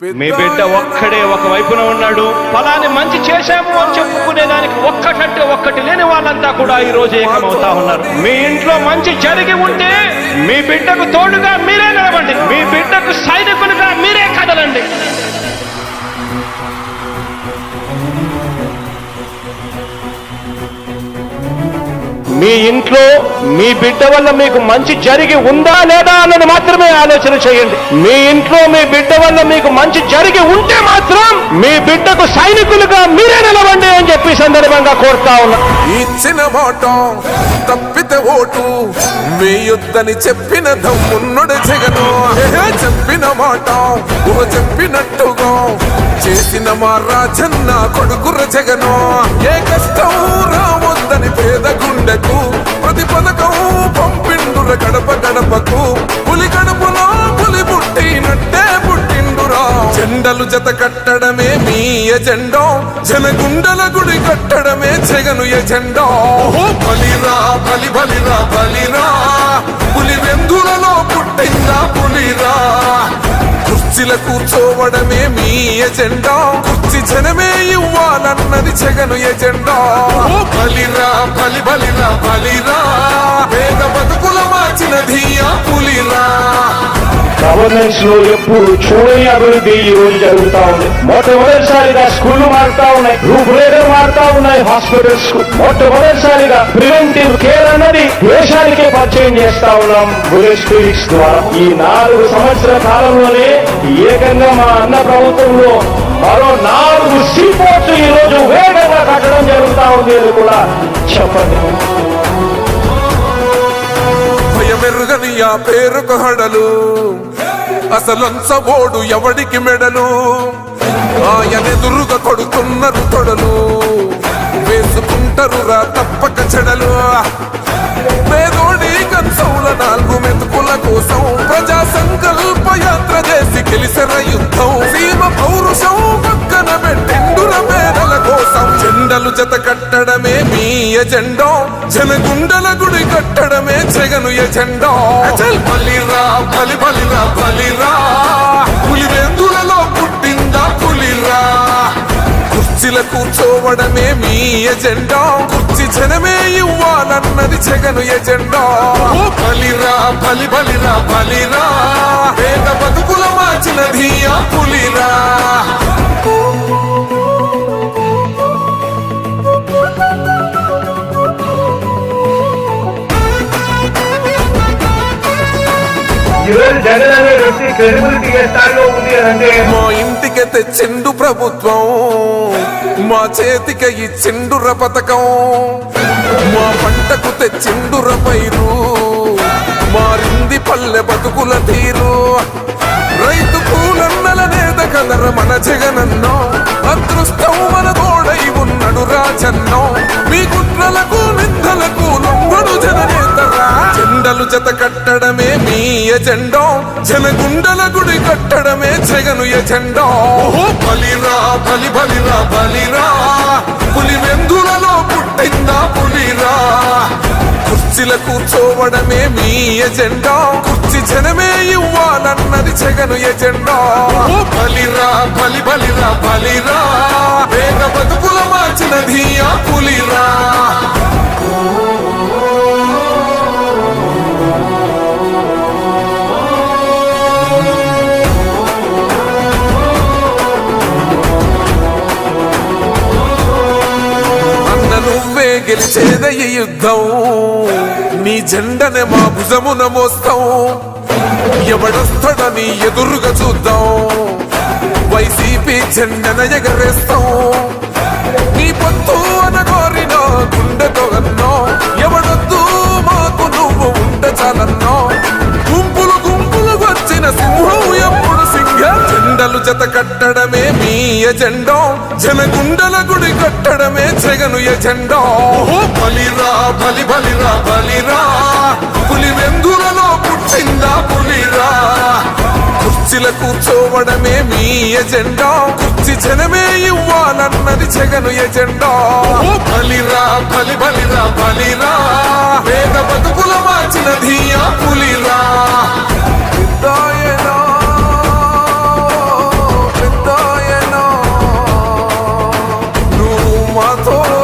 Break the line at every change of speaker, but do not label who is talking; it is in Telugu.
మీ బిడ్డ ఒక్కడే ఒక వైపున ఉన్నాడు. ఫలాన్ని మంచి చేశాము అని చెప్పుకునే దానికి ఒక్కటంటే ఒక్కటి లేని వాళ్ళంతా కూడా ఈ రోజు ఏకమవుతా ఉన్నారు. మీ ఇంట్లో మంచి జరిగి ఉంటే మీ బిడ్డకు తోడుగా మీరే నిలబండి, మీ బిడ్డకు సైనికులుగా మీరే కదలండి. మీ ఇంట్లో మీ బిడ్డ వల్ల మీకు మంచి జరిగి ఉందా లేదా అన్నది మాత్రమే ఆలోచన చేయండి. మీ ఇంట్లో మీ బిడ్డ వల్ల మీకు మంచి జరిగి ఉంటే మాత్రం మీ బిడ్డకు సైనికులుగా మీరే నిలవండి అని చెప్పి సందర్భంగా కోరుతా ఉన్నా.
ఇచ్చిన మాట తప్పితే ఓటు మీ యుద్ధని చెప్పిన దమ్మున్నడు జగను. చెప్పిన మాట చెప్పినట్టుగా చేసిన మా రాజన్న కొడుకుర జగను. ఏ కష్టం రావద్దని పేద గుండెకు ప్రతి పథకం పంపిండుర గడప గడపకు. పులి గడపలో పులి పుట్టినట్టే పుట్టిండురా. జెండలు జత కట్టడమే మీ ఎజెండా, జనగుండల గుడి కట్టడమే జగను ఎజెండా. బలిరా బలి బలిరా బలిరా, పులి వెందులలో పుట్టిందా పులిరా. కుర్చీల కూర్చోవడమే మీ ఎజెండా, కుర్చీ జనమే ఇవ్వాలన్నది జగను ఎజెండా. బలిరా బలి బలిరా బలిరా, పేద బతుకుల మార్చినది ఆ పులిరా.
గవర్నెన్స్ లో ఎప్పుడు చూడని అభివృద్ధి ఈ రోజు జరుగుతా ఉంది. మొట్టమొదటిసారిగా స్కూళ్లు మారుతా ఉన్నాయి, రూపురేఖలు మారుతా ఉన్నాయి. హాస్పిటల్స్ మొట్టమొదటిసారిగా ప్రివెంటివ్ కేర్ అన్నది దేశానికే పరిచయం చేస్తా ఉన్నాం బుల్లెట్ క్లినిక్స్ ద్వారా. ఈ 4 సంవత్సరాల కాలంలోనే ఏకంగా మా అన్న ప్రభుత్వంలో మరో 4 సీపోర్ట్స్ ఈ రోజు వేగంగా కట్టడం జరుగుతా ఉంది అని కూడా చెప్పండి.
భయమెరుగని ఆ పేరుకు హడలు, అసలంచబోడు ఎవడికి మెడలు. ఆయనెదురుగా కొడుతున్నారు తొడలు, వేసుకుంటారు రా తప్పక చెడలు. పేదోడి కంచంల 4 మెతుకుల కోసం ప్రజా సంకల్ప యాత్ర చేసి గెలిసిన యుద్ధం. సీమ పౌరుషం పక్కన పెట్టిండుర పేదల కోసం. జెండలు జత కట్టడమే మీ ఎజెండా, జనగుండల గుడి కట్టడమే జగను ఎజెండా. బలిరా బలి బలిరా బలిరా, పులి వెందులలో పుట్టిందా పులిరా. కుర్చీల కూర్చోవడమే మీ ఎజెండా, కుర్చీ జనమే ఇవ్వాలన్నది జగను ఎజెండా. బలిరా బలి బలిరా బలిరా, పేద బతుకుల మార్చినది ఆ పులిరా.
జగన్ అనే వ్యక్తి క్రెడిబిలిటీ ఏ స్థాయిలో ఉంది అంటే
మా ఇంటికి తెచ్చిండు ప్రభుత్వం, మా చేతికి ఇచ్చిండుర పథకం. మా పంటకు తెచ్చిండుర పైరు, మారింది పల్లె బతుకుల తీరు. రైతు కూలన్నల నేత కదర మన జగనన్నో, అదృష్టం మన తోడై ఉన్నడు రాజన్నో. మీ కుట్రలకు నిందలకు లొంగడు జననేతరా. జెండలు జత కట్టడమే మీ ఎజెండా, జనగుండల గుడి కట్టడమే జగను ఎజెండా. బలిరా బలి బలిరా బలిరా, పులి వెందులలో పుట్టిందా పులిరా. కుర్చీల కూర్చోవడమే మీ ఎజెండా, కుర్చీ జనమే ఇవ్వాలన్నది జగను ఎజెండా. బలిరా బలి బలిరా బలిరా, పేద బతుకుల మార్చినది ఆ పులిరా. నువ్వే గెలిచేద ఈ యుద్ధం, నీ జెండనే మా భుజమున మోస్తాం. ఎవడొస్తాడని ఎదురుగా చూద్దాం, వైసీపీ జెండన ఎగరేస్తాం. నీ పొత్తు అనగోరిన గుండెతో అన్నో, ఎవడొద్దు మాకు నువ్వు ఉంటే చాలన్నో. గుంపులు గుంపులు వచ్చిన సింహం ఎప్పుడు సింహ. జెండలు జత కట్టడమే మీ ఎజెండా, జనగుండల గుడి కట్టడమే జగను ఎజెండా. బలిరా బలి బలిరా బలిరా, పులి వెందులలో పుట్టిందా పులిరా. కుర్చీల కూర్చోవడమే మీ ఎజెండా, కుర్చీ జనమే ఇవ్వాలన్నది జగను ఎజెండా. బలిరా బలి బలిరా బలిరా, పేద బతుకుల మార్చినది ఆ పులిరా. మాతో